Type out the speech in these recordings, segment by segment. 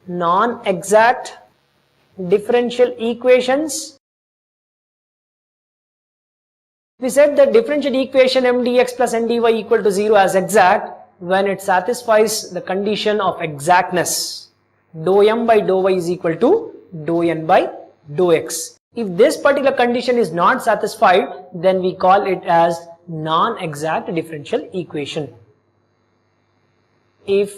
non-exact differential equations. We said that differential equation m dx plus n dy equal to 0 as exact when it satisfies the condition of exactness. Dou m by dou y is equal to dou n by dou x. If this particular condition is not satisfied, then we call it as non-exact differential equation. If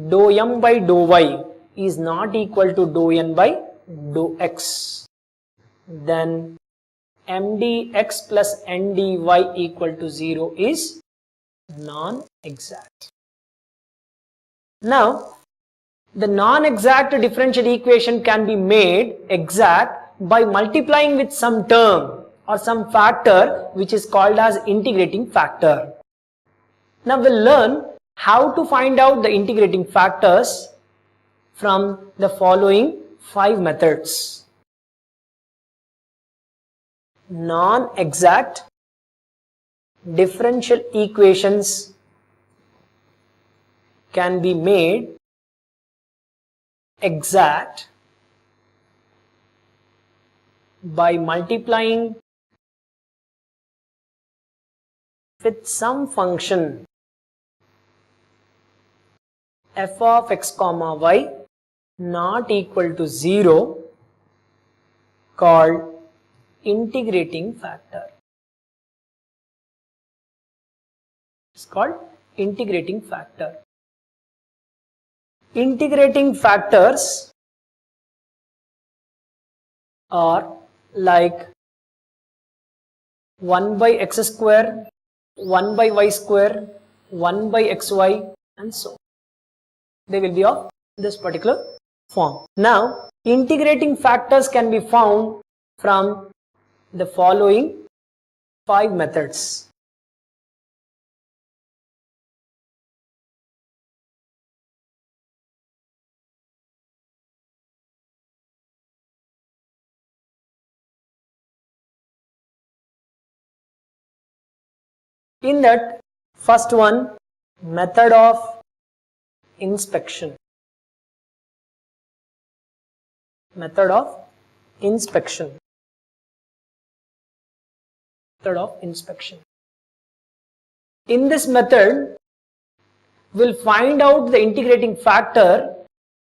dou m by dou y is not equal to dou n by dou x, then m dx plus n dy equal to 0 is non-exact. Now, the non-exact differential equation can be made exact by multiplying with some term or some factor which is called as integrating factor. Now we'll learn how to find out the integrating factors from the following 5 methods. Non-exact differential equations can be made exact by multiplying with some function f of x comma y not equal to 0 called integrating factor. It's called integrating factor. Integrating factors are like 1 by x square, 1 by y square, 1 by xy, and so on. They will be of this particular form. Now, integrating factors can be found from the following 5 methods. In that, first one, method of inspection. Method of inspection. Method of inspection. In this method, we'll find out the integrating factor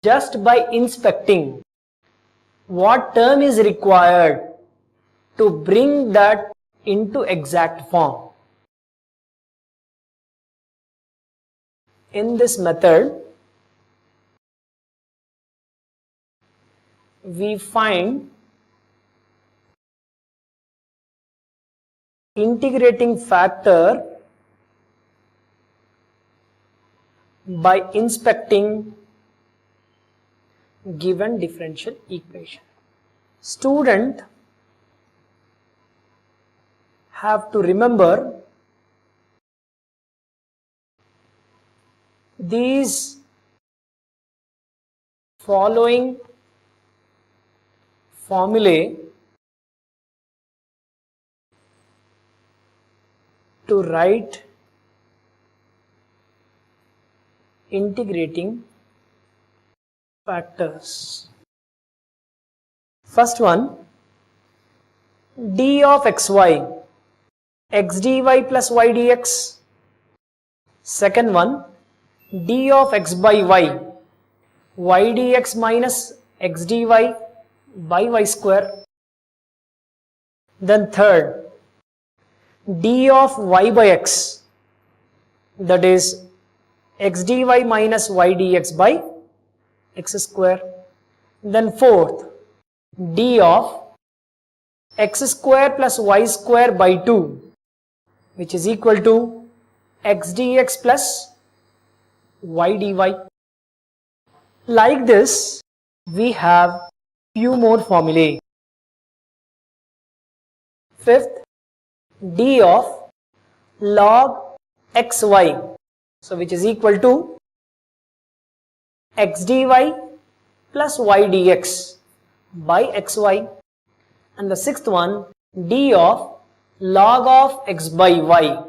just by inspecting what term is required to bring that into exact form. In this method, we find integrating factor by inspecting given differential equation. Student have to remember these following formulae to write integrating factors. First one, d of xy, x dy plus y dx. Second one, d of x by y, y dx minus x dy by y square. Then third, d of y by x, that is x dy minus y dx by x square. Then fourth, d of x square plus y square by 2, which is equal to x dx plus y dy. Like this, we have few more formulae. Fifth, d of log xy, so which is equal to x dy plus y dx by xy. And the sixth one, d of log of x by y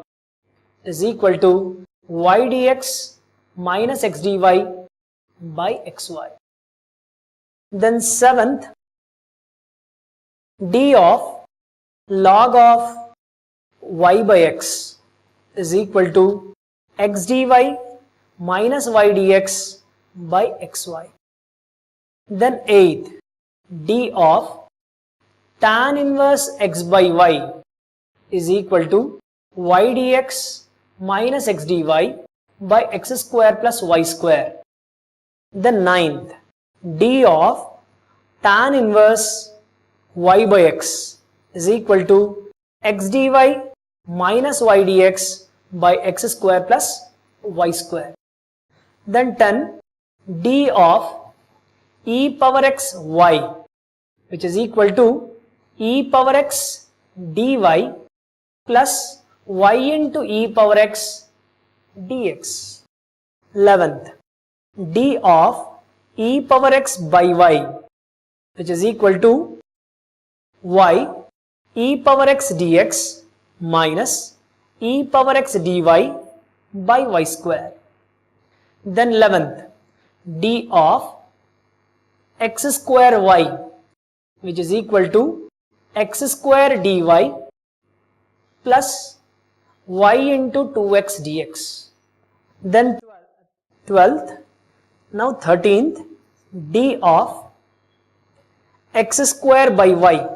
is equal to y dx minus x dy by xy. Then seventh, d of log of y by x is equal to x dy minus y dx by xy. Then eighth, d of tan inverse x by y is equal to y dx minus x dy by x square plus y square. Then ninth, d of tan inverse y by x is equal to x dy minus y dx by x square plus y square. Then 10, d of e power x y, which is equal to e power x dy plus y into e power x dx. 11th, d of e power x by y, which is equal to y e power x dx minus e power x dy by y square. Then 11th, d of x square y, which is equal to x square dy plus y into 2x dx. Then 12th, now 13th, d of x square by y,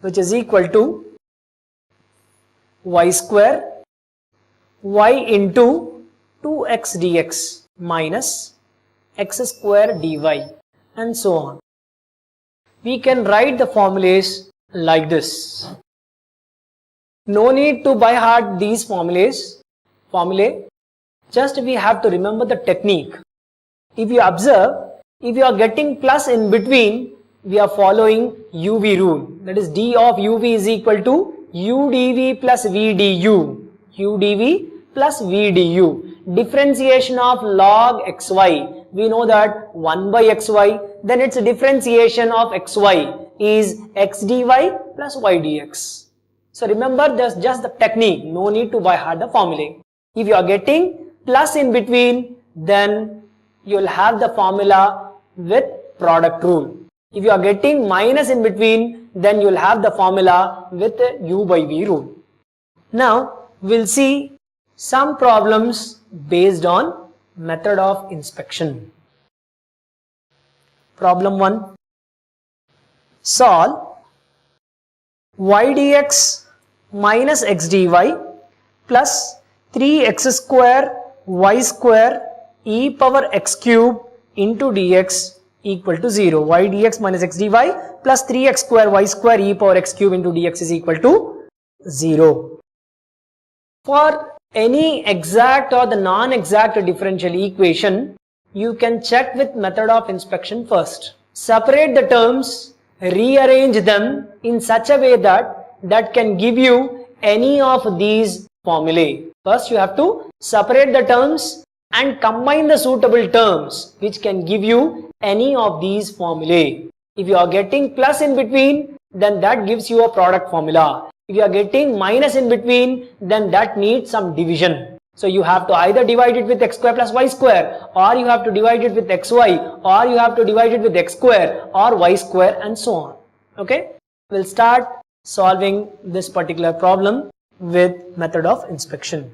which is equal to y square y into 2x dx minus x square dy and so on. We can write the formulas like this. No need to by heart these formulae, just we have to remember the technique. If you observe, if you are getting plus in between, we are following UV rule. That is d of UV is equal to UdV plus VdU. UdV plus VdU. Differentiation of log xy. We know that 1 by xy, then its differentiation of xy is x dy plus y dx. So remember, there's just the technique, no need to by heart the formula. If you are getting plus in between, then you will have the formula with product rule. If you are getting minus in between, then you will have the formula with u by v rule. Now we'll see some problems based on method of inspection. Problem 1. Solve y dx minus x dy plus 3x square y square e power x cube into dx equal to 0. Y dx minus x dy plus 3x square y square e power x cube into dx is equal to 0. For any exact or the non-exact differential equation, you can check with method of inspection first. Separate the terms, rearrange them in such a way that can give you any of these formulae. First you have to separate the terms and combine the suitable terms which can give you any of these formulae. If you are getting plus in between, then that gives you a product formula. If you are getting minus in between, then that needs some division. So you have to either divide it with x square plus y square, or you have to divide it with xy, or you have to divide it with x square or y square and so on. Okay, we'll start solving this particular problem with method of inspection.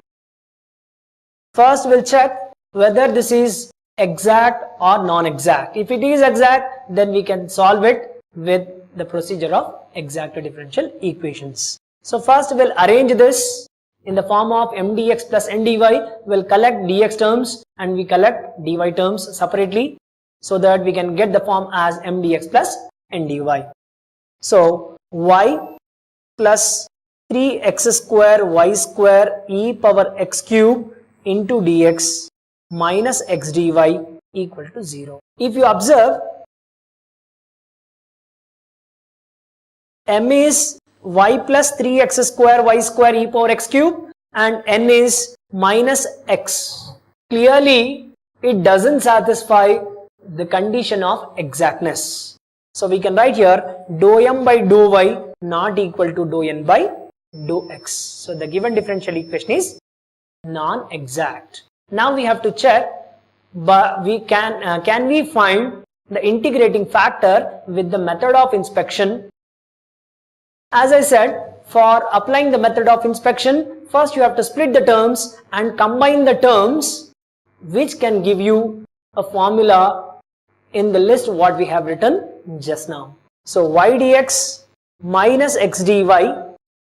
First we'll check whether this is exact or non-exact. If it is exact, then we can solve it with the procedure of exact differential equations. So first we'll arrange this in the form of mdx plus ndy. We'll collect dx terms and we collect dy terms separately so that we can get the form as mdx plus ndy. So y plus 3x square y square e power x cube into dx minus x dy equal to 0. If you observe, m is y plus 3x square y square e power x cube and n is minus x. Clearly, it doesn't satisfy the condition of exactness. So we can write here dou m by dou y not equal to dou n by dou x. So the given differential equation is non-exact. Now we have to check, but we can we find the integrating factor with the method of inspection. As I said, for applying the method of inspection, first you have to split the terms and combine the terms which can give you a formula in the list what we have written just now. So y dx minus x dy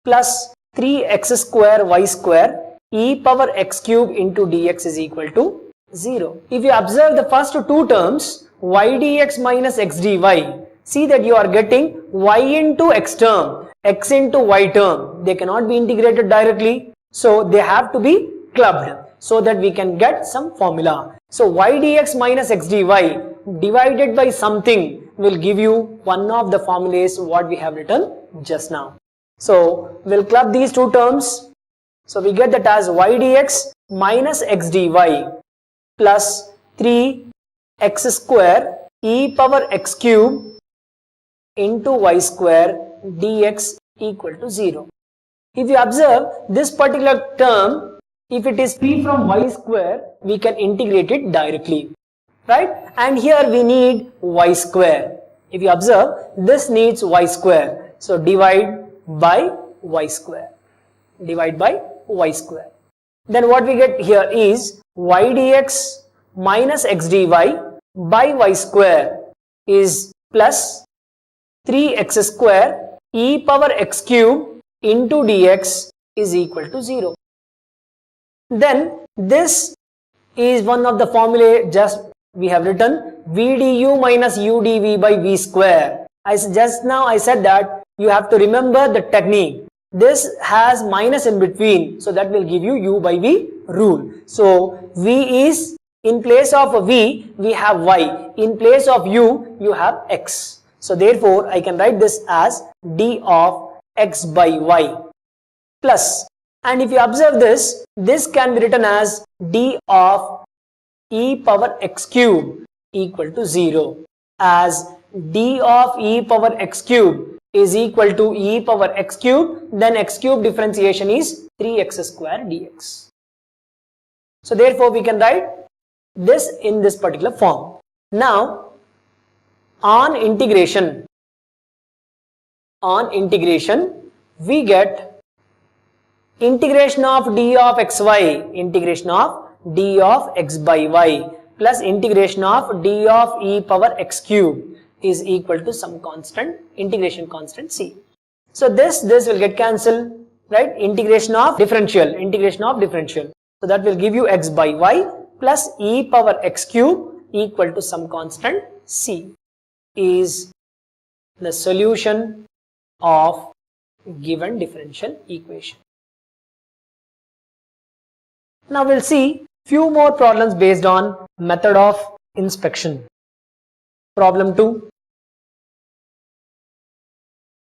plus 3x square y square e power x cube into dx is equal to 0. If you observe the first two terms, y dx minus x dy, see that you are getting y into x term, x into y term. They cannot be integrated directly, so they have to be clubbed so that we can get some formula. So y dx minus x dy divided by something will give you one of the formulas what we have written just now. So we'll club these two terms. So we get that as y dx minus x dy plus 3x square e power x cube into y square dx equal to 0. If you observe this particular term, if it is free from y square, we can integrate it directly, right? And here we need y square. If you observe, this needs y square. So divide by y square. Divide by y square. Then what we get here is y dx minus x dy by y square is plus 3x square e power x cube into dx is equal to 0. Then this is one of the formulae just we have written v du minus u dv by v square. Just now I said that you have to remember the technique. This has minus in between, so that will give you u by v rule. So v is, in place of v we have y, in place of u you have x. So therefore I can write this as d of x by y plus, and if you observe this, this can be written as d of e power x cube equal to 0, as d of e power x cube is equal to e power x cube, then x cube differentiation is 3x square dx. So therefore we can write this in this particular form. Now on integration we get integration of d of xy, integration of d of x by y plus integration of d of e power x cube is equal to some constant, integration constant c. So this will get cancelled, right? Integration of differential. So that will give you x by y plus e power x cube equal to some constant c is the solution of given differential equation. Now we'll see few more problems based on method of inspection. Problem 2.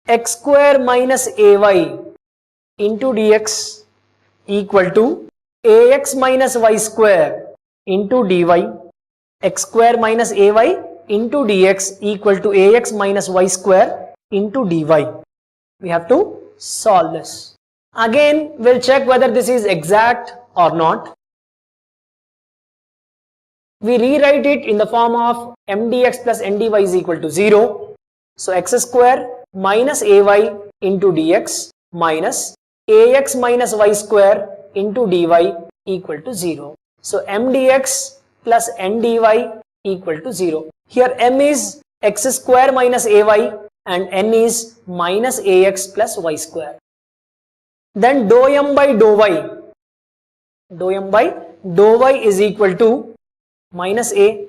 X square minus ay into dx equal to ax minus y square into dy. X square minus ay into dx equal to ax minus y square into dy. We have to solve this. Again, we'll check whether this is exact or not. We rewrite it in the form of mdx plus ndy is equal to 0. So x square minus ay into dx minus ax minus y square into dy equal to 0. So mdx plus ndy equal to 0. Here m is x square minus ay and n is minus ax plus y square. Then dou m by dou y is equal to minus a.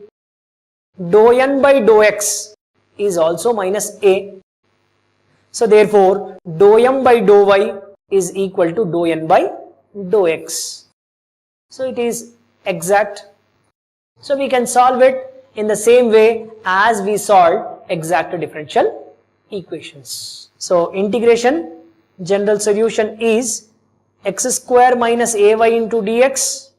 Dou n by dou x is also minus a. So therefore dou m by dou y is equal to dou n by dou x. So it is exact. So we can solve it in the same way as we solved exact differential equations. So integration, general solution is x square minus ay into dx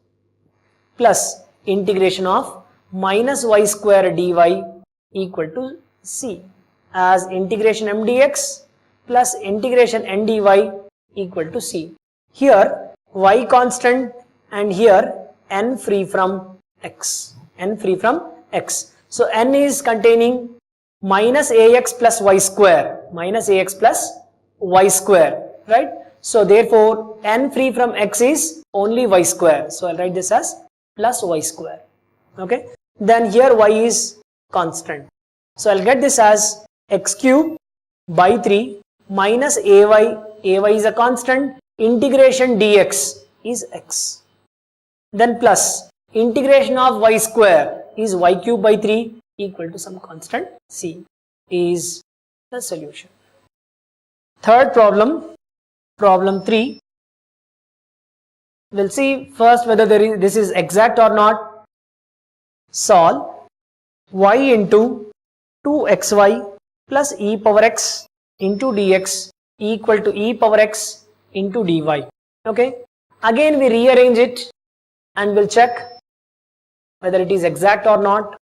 plus integration of minus y square dy equal to c, as integration mdx plus integration ndy equal to c. Here y constant and here n free from x. So n is containing minus ax plus y square, right? So therefore n free from x is only y square. So I'll write this as plus y square. Okay. Then here y is constant. So I'll get this as x cube by 3 minus ay is a constant, integration dx is x. Then plus integration of y square is y cube by 3 equal to some constant c is the solution. Third problem, problem 3. We'll see first whether this is exact or not. Solve y into 2xy plus e power x into dx equal to e power x into dy. Okay. Again we rearrange it and we'll check whether it is exact or not.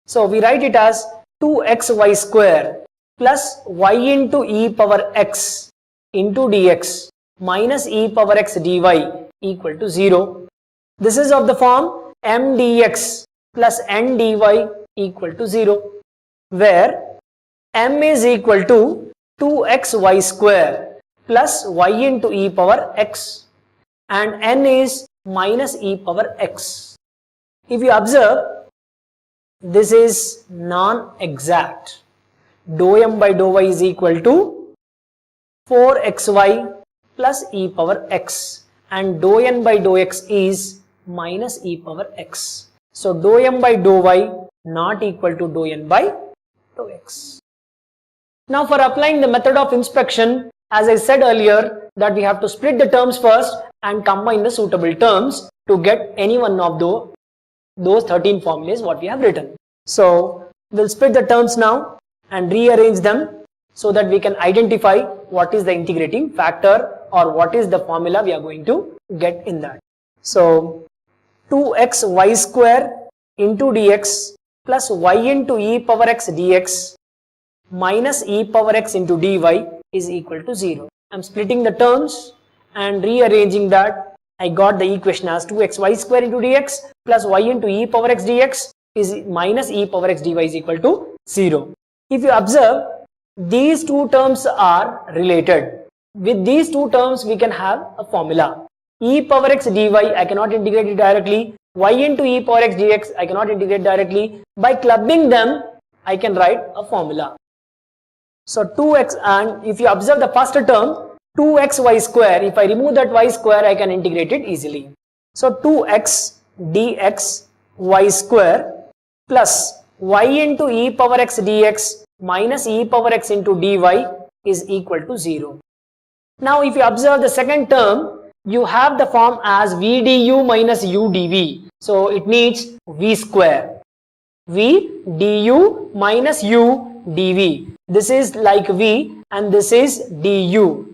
So we write it as 2xy square plus y into e power x into dx minus e power x dy equal to 0. This is of the form m dx plus n dy equal to 0, where m is equal to 2xy square plus y into e power x and n is minus e power x. If you observe, this is non-exact. Dou m by dou y is equal to 4xy plus e power x and dou n by dou x is minus e power x. So dou m by dou y not equal to dou n by dou x. Now for applying the method of inspection, as I said earlier that we have to split the terms first and combine the suitable terms to get any one of those 13 formulas what we have written. So we'll split the terms now and rearrange them so that we can identify what is the integrating factor or what is the formula we are going to get in that. So 2xy square into dx plus y into e power x dx minus e power x into dy is equal to 0. I'm splitting the terms and rearranging that. I got the equation as 2xy square into dx plus y into e power x dx is minus e power x dy is equal to 0. If you observe, these two terms are related. With these two terms we can have a formula. E power x dy I cannot integrate it directly. Y into e power x dx I cannot integrate directly. By clubbing them I can write a formula. So 2x, and if you observe the first term 2xy square, if I remove that y square I can integrate it easily. So 2x dx y square plus y into e power x dx minus e power x into dy is equal to 0. Now if you observe the second term, you have the form as v du minus u dv. So it needs v square. V du minus u dv. This is like v and this is du.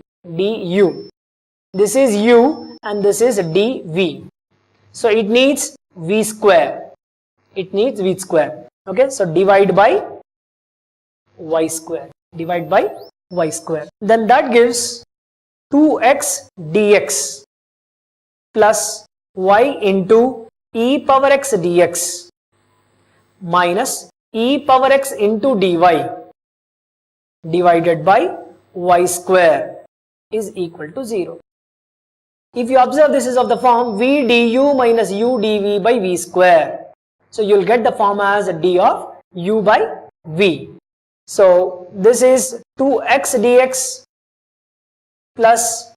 This is u and this is dv. So it needs v square. Okay, so divide by y square. Then that gives 2x dx plus y into e power x dx minus e power x into dy divided by y square is equal to 0. If you observe, this is of the form v du minus u dv by v square. So you will get the form as d of u by v. So this is 2x dx plus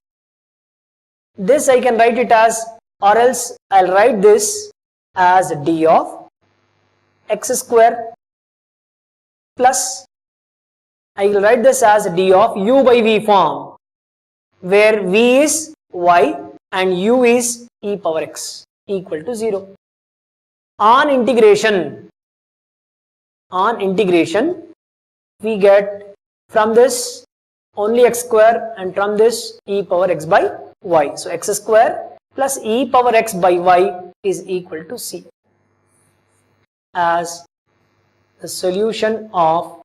this I can write it as, or else I'll write this as d of x square plus I will write this as d of u by v form, where v is y and u is e power x equal to 0. On integration we get from this only x square and from this e power x by y. So x square plus e power x by y is equal to c as the solution of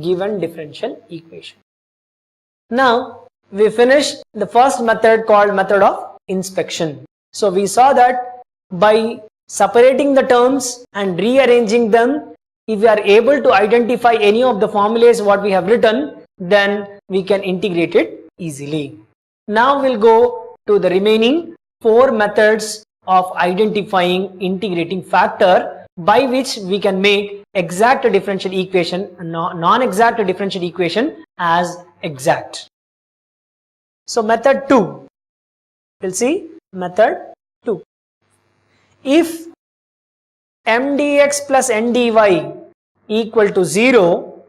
given differential equation. Now we finished the first method called method of inspection. So we saw that by separating the terms and rearranging them, if we are able to identify any of the formulas what we have written, then we can integrate it easily. Now we'll go to the remaining 4 methods of identifying integrating factor by which we can make exact differential equation, non-exact differential equation as exact. So method 2, we'll see method 2. If m dx plus n dy equal to 0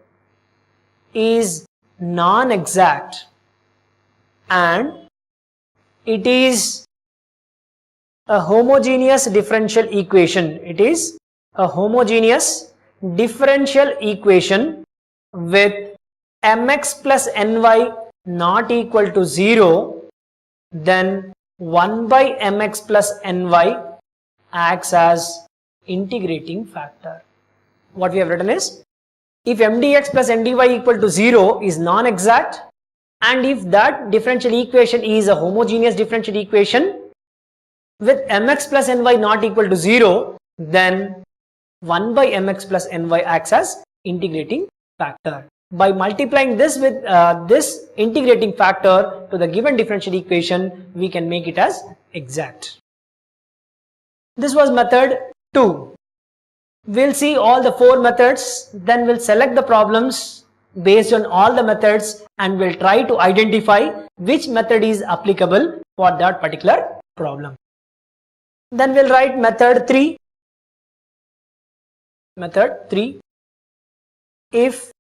is non-exact and it is a homogeneous differential equation. It is a homogeneous differential equation with mx plus ny not equal to 0, then 1 by mx plus ny acts as integrating factor. What we have written is, if m dx plus n dy equal to 0 is non-exact, and if that differential equation is a homogeneous differential equation with mx plus ny not equal to 0, then 1 by mx plus ny acts as integrating factor. By multiplying this with this integrating factor to the given differential equation, we can make it as exact. This was method 2. We'll see all the 4 methods, then we'll select the problems based on all the methods and we'll try to identify which method is applicable for that particular problem. Then we'll write method 3. Method 3. If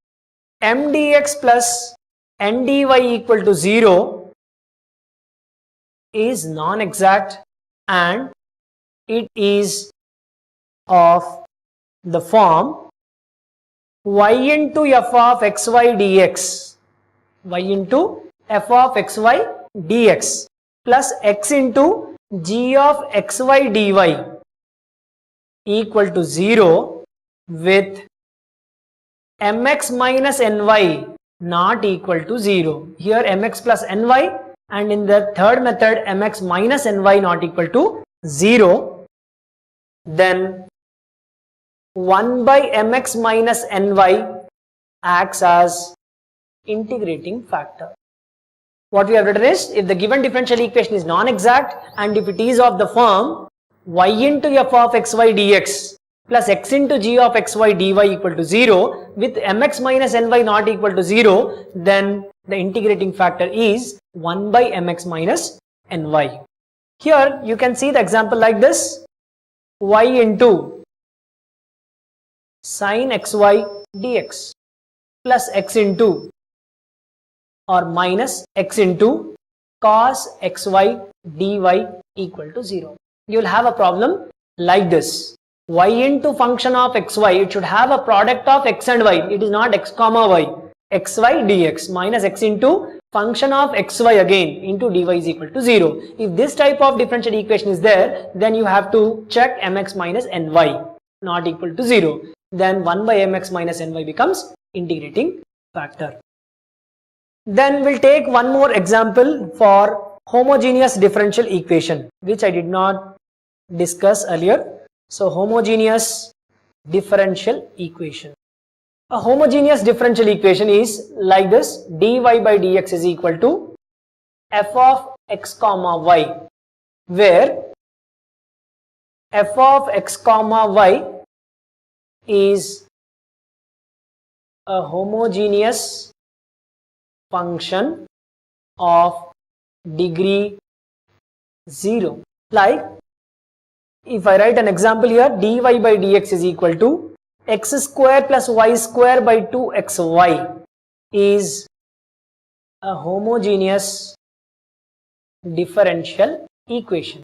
m dx plus n dy equal to 0 is non-exact and it is of the form y into f of xy dx, y into f of xy dx plus x into g of xy dy equal to 0 with mx minus ny not equal to 0. Here mx plus ny, and in the third method mx minus ny not equal to 0, then 1 by mx minus ny acts as integrating factor. What we have written is, if the given differential equation is non-exact and if it is of the form y into f of xy dx plus x into g of xy dy equal to 0 with mx minus ny not equal to 0, then the integrating factor is 1 by mx minus ny. Here you can see the example like this: y into sin xy dx plus x into or minus x into cos xy dy equal to 0. You will have a problem like this: y into function of xy, it should have a product of x and y, it is not x comma y, xy dx minus x into function of xy again into dy is equal to 0. If this type of differential equation is there, then you have to check mx minus ny not equal to 0. Then 1 by mx minus ny becomes integrating factor. Then we'll take one more example for homogeneous differential equation, which I did not discuss earlier. So homogeneous differential equation. A homogeneous differential equation is like this: dy by dx is equal to f of x comma y, where f of x comma y is a homogeneous function of degree 0. Like, if I write an example here, dy by dx is equal to x square plus y square by 2xy is a homogeneous differential equation.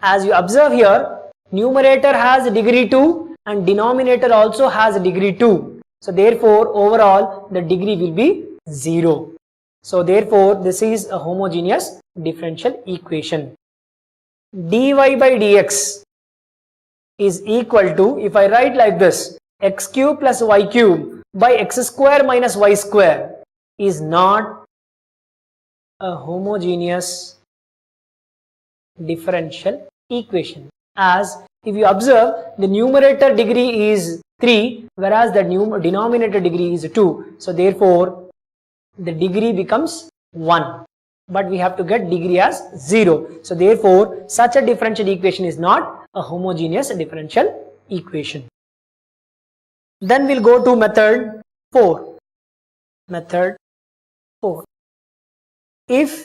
As you observe here, numerator has degree 2 and denominator also has degree 2. So therefore overall the degree will be 0. So therefore this is a homogeneous differential equation. dy by dx is equal to, if I write like this, x cube plus y cube by x square minus y square is not a homogeneous differential equation, as If you observe, the numerator degree is 3 whereas the denominator degree is 2. So therefore the degree becomes 1. But we have to get degree as 0. So therefore such a differential equation is not a homogeneous differential equation. Then we'll go to method 4. Method 4. If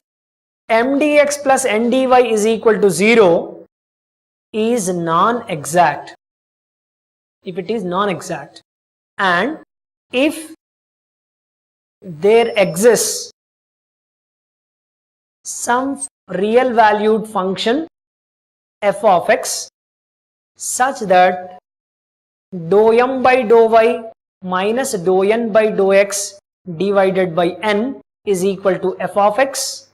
mdx plus ndy is equal to 0 is non-exact, if it is non-exact, and if there exists some real valued function f of x such that dou m by dou y minus dou n by dou x divided by n is equal to f of x,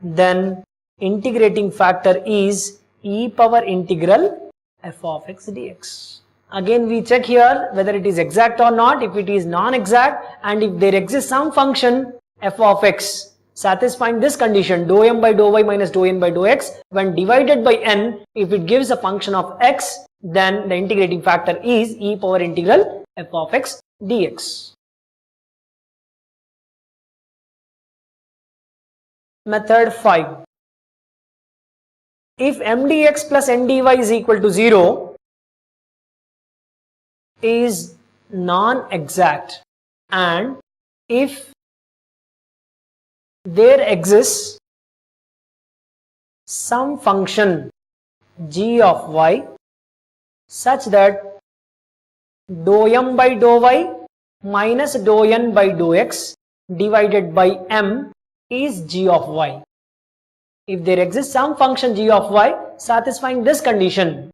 then integrating factor is e power integral f of x dx. Again we check here whether it is exact or not. If it is non-exact and if there exists some function f of x satisfying this condition, dou m by dou y minus dou n by dou x, when divided by n, if it gives a function of x, then the integrating factor is e power integral f of x dx. Method 5. If mdx plus ndy is equal to 0 is non-exact, and if there exists some function g of y such that dou m by dou y minus dou n by dou x divided by m is g of y. If there exists some function g of y satisfying this condition,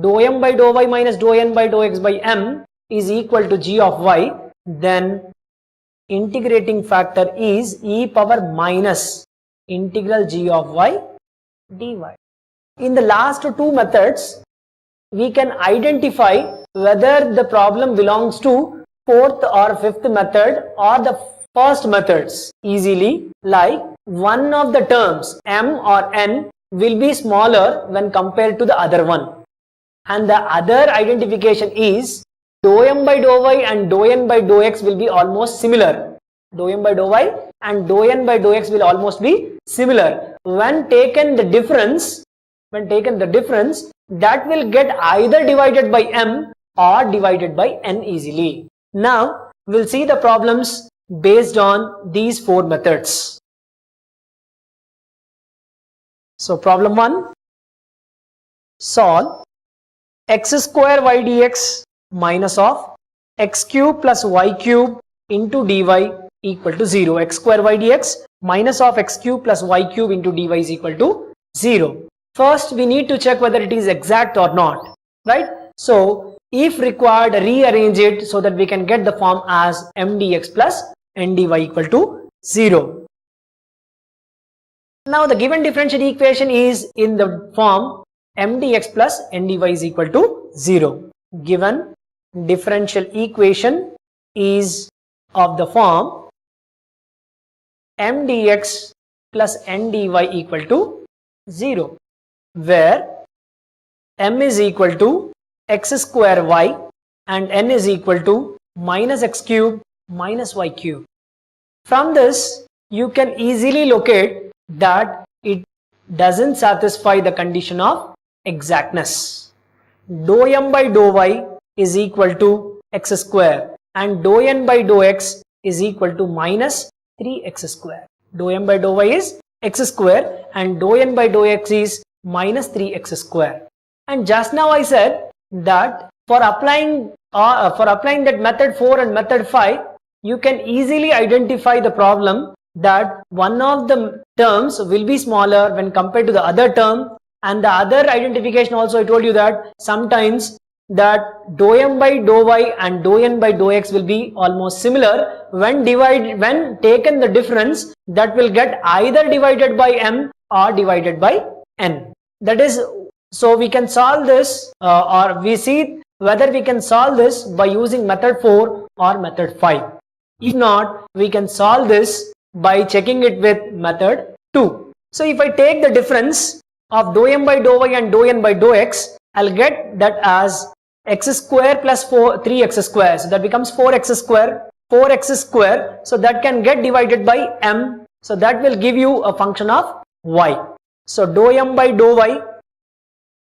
dou m by dou y minus dou n by dou x by m is equal to g of y, then integrating factor is e power minus integral g of y dy. In the last two methods, we can identify whether the problem belongs to fourth or fifth method or the first methods easily, like one of the terms m or n will be smaller when compared to the other one, and the other identification is dou m by dou y and dou n by dou x will be almost similar. Dou m by dou y and dou n by dou x will almost be similar. When taken the difference, that will get either divided by m or divided by n easily. Now we'll see the problems based on these four methods. So problem 1, solve x square y dx minus of x cube plus y cube into dy equal to 0. X square y dx minus of x cube plus y cube into dy is equal to 0. First we need to check whether it is exact or not, right? So if required, rearrange it so that we can get the form as mdx plus ndy equal to 0. Now the given differential equation is in the form mdx plus ndy is equal to 0. Given differential equation is of the form mdx plus ndy equal to 0, where m is equal to x square y and n is equal to minus x cube minus y cube. From this you can easily locate that it doesn't satisfy the condition of exactness. Dou m by dou y is equal to x square and dou n by dou x is equal to minus 3x square. Dou m by dou y is x square and dou n by dou x is minus 3x square. And just now I said that for applying that method 4 and method 5, you can easily identify the problem that one of the terms will be smaller when compared to the other term, and the other identification also I told you that sometimes that dou m by dou y and dou n by dou x will be almost similar. When taken the difference, that will get either divided by m or divided by n. That is, so we can solve this or we see whether we can solve this by using method 4 or method 5. If not, we can solve this by checking it with method 2. So if I take the difference of dou m by dou y and dou n by dou x, I'll get that as x square plus 3x square. So that becomes 4x square, 4x square. So that can get divided by m. So that will give you a function of y. So dou m by dou y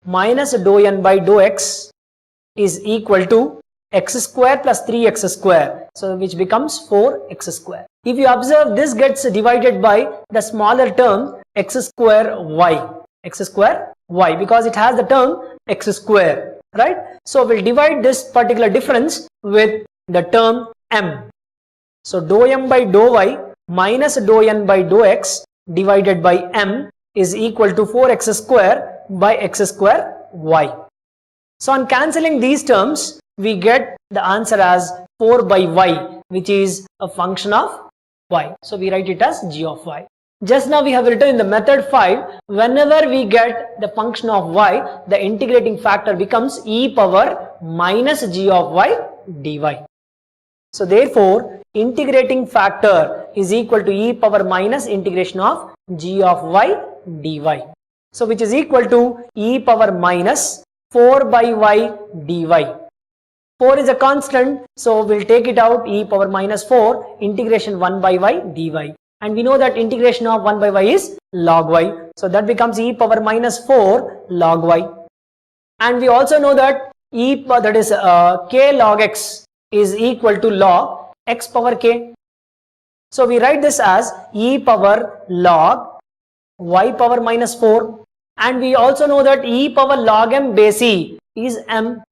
minus dou n by dou x is equal to x square plus 3x square. So which becomes 4x square. If you observe, this gets divided by the smaller term x square y. X square y, because it has the term x square, right? So we'll divide this particular difference with the term m. So dou m by dou y minus dou n by dou x divided by m is equal to 4x square by x square y. So on cancelling these terms, we get the answer as 4 by y, which is a function of y. So we write it as g of y. Just now we have written in the method 5, whenever we get the function of y, the integrating factor becomes e power minus g of y dy. So therefore, integrating factor is equal to e power minus integration of g of y dy. So which is equal to e power minus 4 by y dy. 4 is a constant, so we'll take it out, e power minus 4 integration 1 by y dy. And we know that integration of 1 by y is log y. So that becomes e power minus 4 log y. And we also know that k log x is equal to log x power k. So we write this as e power log y power minus 4. And we also know that e power log m base e is m.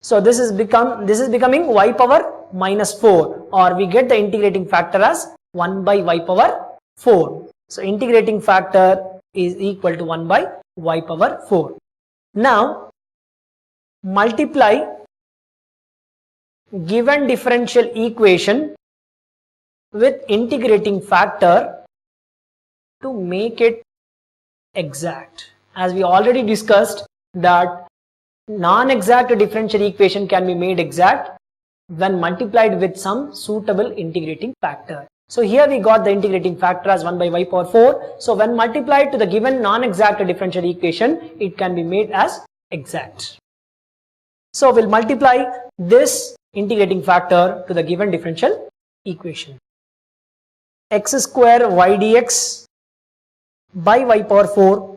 So this is becoming y power minus 4, or we get the integrating factor as 1 by y power 4. So integrating factor is equal to 1 by y power 4. Now multiply given differential equation with integrating factor to make it exact. As we already discussed that non-exact differential equation can be made exact when multiplied with some suitable integrating factor. So here we got the integrating factor as 1 by y power 4. So when multiplied to the given non-exact differential equation, it can be made as exact. So we'll multiply this integrating factor to the given differential equation. X square y dx by y power 4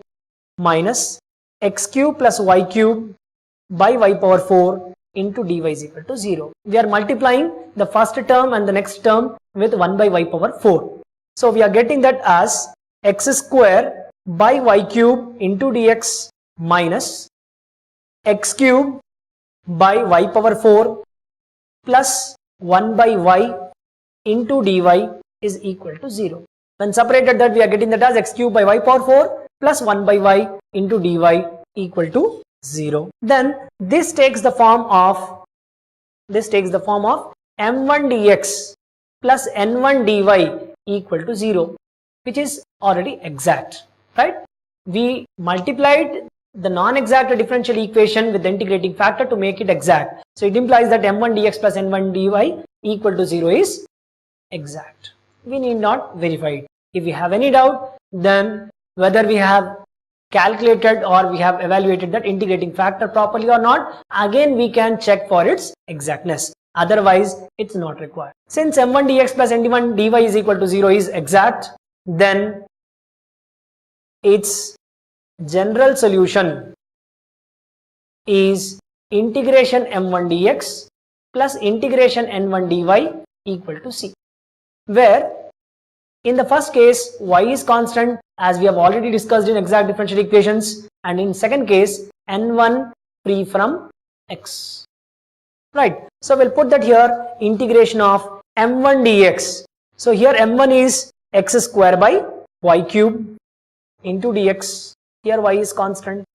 minus x cube plus y cube by y power 4 into dy is equal to 0. We are multiplying the first term and the next term with 1 by y power 4. So we are getting that as x square by y cube into dx minus x cube by y power 4 plus 1 by y into dy is equal to 0. When separated, that we are getting that as x cube by y power 4 plus 1 by y into dy equal to 0. Then this takes the form of m1 dx plus n1 dy equal to 0, which is already exact, right? We multiplied the non-exact differential equation with the integrating factor to make it exact. So it implies that m1 dx plus n1 dy equal to 0 is exact. We need not verify it. If we have any doubt, then whether we have calculated or we have evaluated that integrating factor properly or not, again we can check for its exactness. Otherwise, it's not required. Since m1 dx plus n1 dy is equal to 0 is exact, then its general solution is integration m1 dx plus integration n1 dy equal to c, where in the first case y is constant, as we have already discussed in exact differential equations, and in second case n1 free from x, right? So we'll put that here, integration of m1 dx. So here m1 is x square by y cube into dx, here y is constant,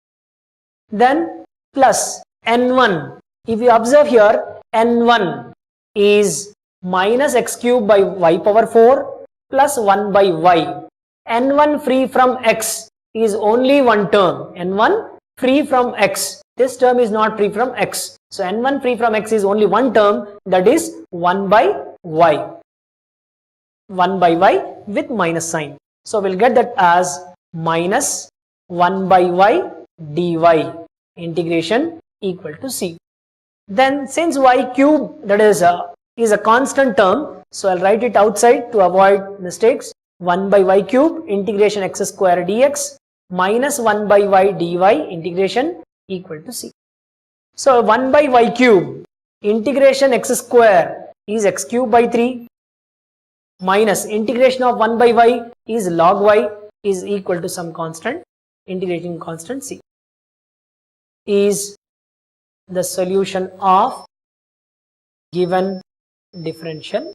then plus n1. If you observe here, n1 is minus x cube by y power 4 plus 1 by y. n1 free from x is only one term, n1 free from x. This term is not free from x. So n1 free from x is only one term, that is 1 by y. 1 by y with minus sign. So we'll get that as minus 1 by y dy. integration equal to c. Then since y cube, that is a constant term, so I'll write it outside to avoid mistakes. 1 by y cube integration x square dx minus 1 by y dy integration equal to c. So 1 by y cube integration x square is x cube by 3 minus integration of 1 by y is log y is equal to some constant, integrating constant c, is the solution of given differential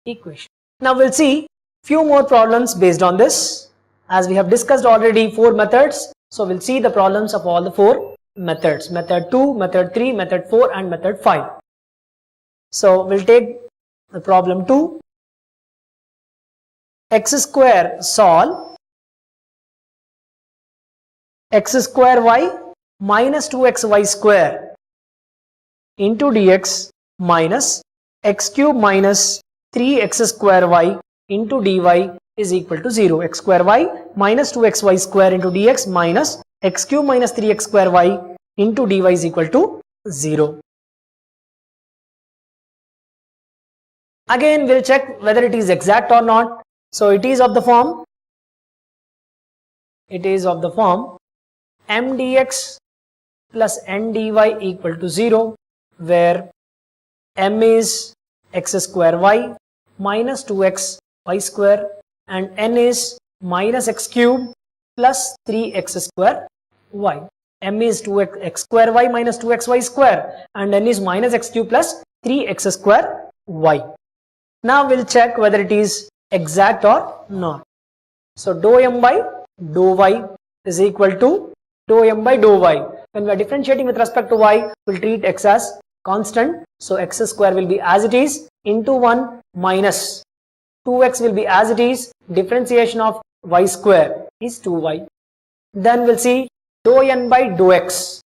equation. Now we'll see few more problems based on this. As we have discussed already 4 methods, so we'll see the problems of all the 4 methods, method 2, method 3, method 4 and method 5. So we'll take the problem 2. X square solve x square y minus 2xy square into dx minus x cube minus 3x square y into dy is equal to 0. X square y minus 2xy square into dx minus x cube minus 3x square y into dy is equal to 0. Again we'll check whether it is exact or not. So it is of the form m dx plus n dy equal to 0, where m is x square y minus 2x y square and n is minus x cube plus 3x square y. M is 2x square y minus 2xy square and n is minus x cube plus 3x square y. Now we'll check whether it is exact or not. So dou m by dou y is equal to dou m by dou y. When we are differentiating with respect to y, we'll treat x as constant. So x square will be as it is into 1 minus 2x will be as it is, differentiation of y square is 2y. Then we'll see dou n by dou x.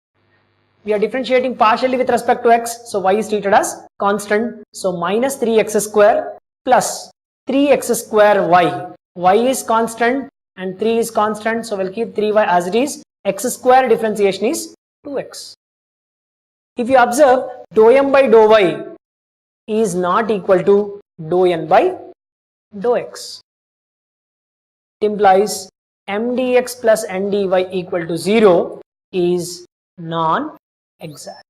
We are differentiating partially with respect to x, so y is treated as constant. So minus 3x square plus 3x square y. Y is constant and 3 is constant, so we'll keep 3y as it is. X square differentiation is 2x. If you observe, dou m by dou y is not equal to dou n by dou x. It implies m dx plus n dy equal to 0 is non-exact.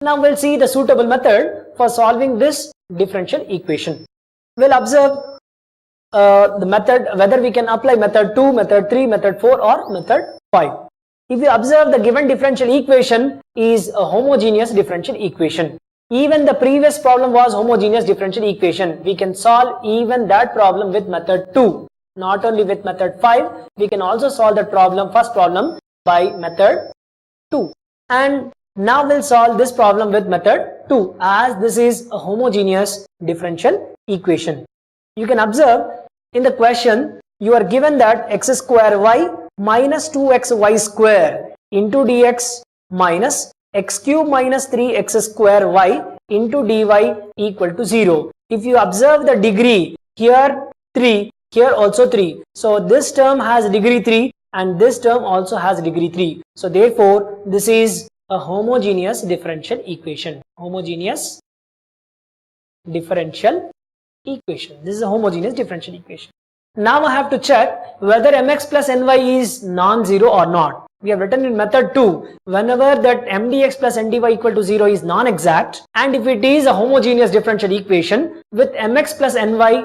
Now we'll see the suitable method for solving this differential equation. We'll observe the method, whether we can apply method 2, method 3, method 4 or method 5. If you observe, the given differential equation is a homogeneous differential equation. Even the previous problem was homogeneous differential equation. We can solve even that problem with method 2. Not only with method 5, we can also solve that problem, first problem, by method 2. And now we'll solve this problem with method 2, as this is a homogeneous differential equation. You can observe in the question, you are given that x square y minus 2xy square into dx minus x cube minus 3x square y into dy equal to 0. If you observe the degree, here 3, here also 3. So this term has degree 3 and this term also has degree 3. So therefore, this is a homogeneous differential equation. Homogeneous differential equation. This is a homogeneous differential equation. Now I have to check whether mx plus ny is non-zero or not. We have written in method 2, whenever that m dx plus n dy equal to 0 is non-exact, and if it is a homogeneous differential equation with mx plus ny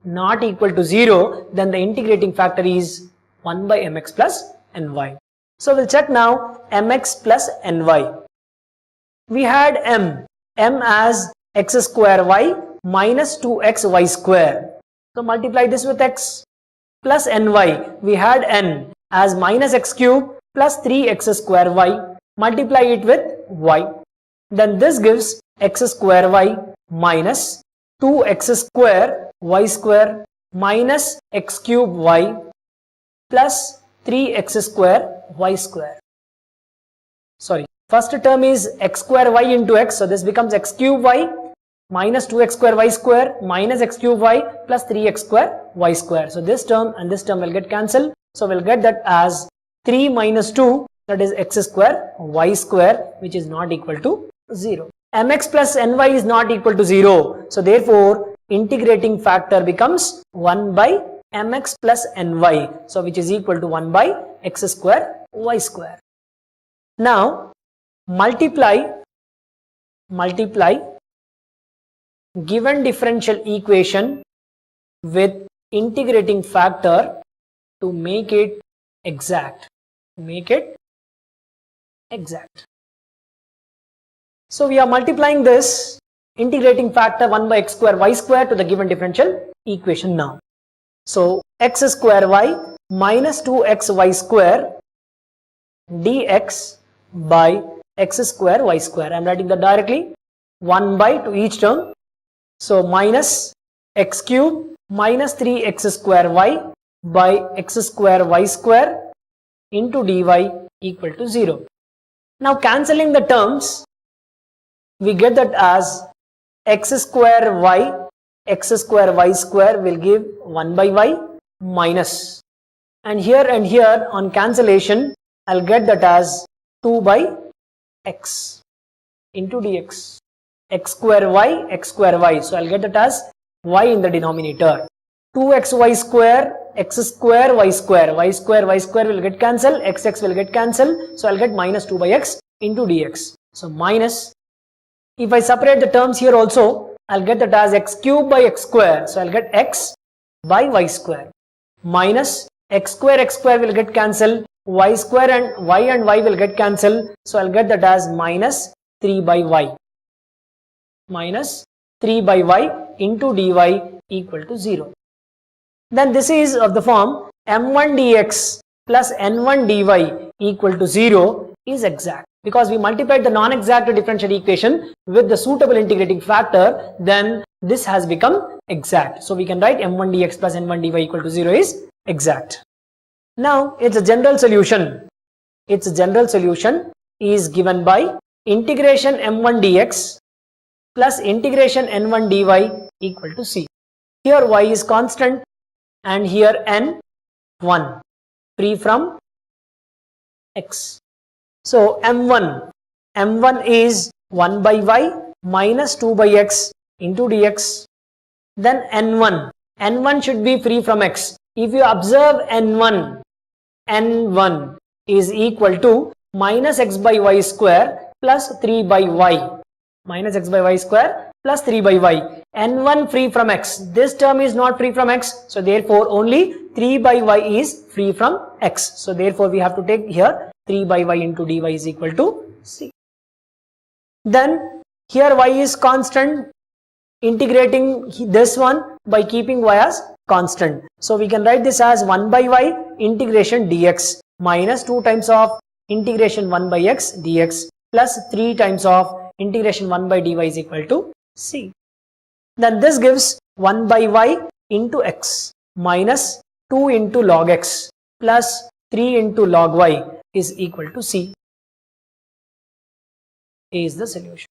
not equal to 0, then the integrating factor is 1 by mx plus ny. So we'll check now mx plus ny. We had m as x square y minus 2xy square. So multiply this with x plus ny. We had n as minus x cube plus 3x square y. Multiply it with y. Then this gives x square y minus 2x square y square minus x cube y plus 3x square y square. Sorry, first term is x square y into x. So this becomes x cube y minus 2x square y square minus x cube y plus 3x square y square. So this term and this term will get cancelled. So we'll get that as 3 minus 2 that is x square y square, which is not equal to 0. mx plus ny is not equal to 0. So therefore integrating factor becomes 1 by mx plus ny. So which is equal to 1 by x square y square. Now multiply given differential equation with integrating factor to make it exact. So we are multiplying this integrating factor 1 by x square y square to the given differential equation now. So x square y minus 2xy square dx by x square y square. I am writing that directly, 1 by to each term. So minus x cube minus 3x square y by x square y square into dy equal to 0. Now cancelling the terms, we get that as x square y square will give 1 by y minus, and here on cancellation I'll get that as 2 by x into dx, x square y, so I'll get that as y in the denominator. 2xy square x square y square will get cancelled, x will get cancelled, so I'll get minus 2 by x into dx. So minus, if I separate the terms here also, I'll get that as x cube by x square, so I'll get x by y square, minus x square will get cancelled, y square and y will get cancelled, so I'll get that as minus 3 by y, into dy equal to 0. Then this is of the form m1 dx plus n1 dy equal to 0 is exact. Because we multiplied the non-exact differential equation with the suitable integrating factor, then this has become exact. So we can write m1 dx plus n1 dy equal to 0 is exact. Now its general solution is given by integration m1 dx plus integration n1 dy equal to c. Here y is constant and here n 1 free from x. So m1 is 1 by y minus 2 by x into dx. Then n1 should be free from x. If you observe n1 is equal to minus x by y square plus 3 by y, n1 free from x. This term is not free from x, so therefore only 3 by y is free from x. So therefore we have to take here 3 by y into dy is equal to c. Then here y is constant, integrating this one by keeping y as constant. So we can write this as 1 by y integration dx minus 2 times of integration 1 by x dx plus 3 times of integration 1 by dy is equal to c. Then this gives 1 by y into x minus 2 into log x plus 3 into log y is equal to c is the solution.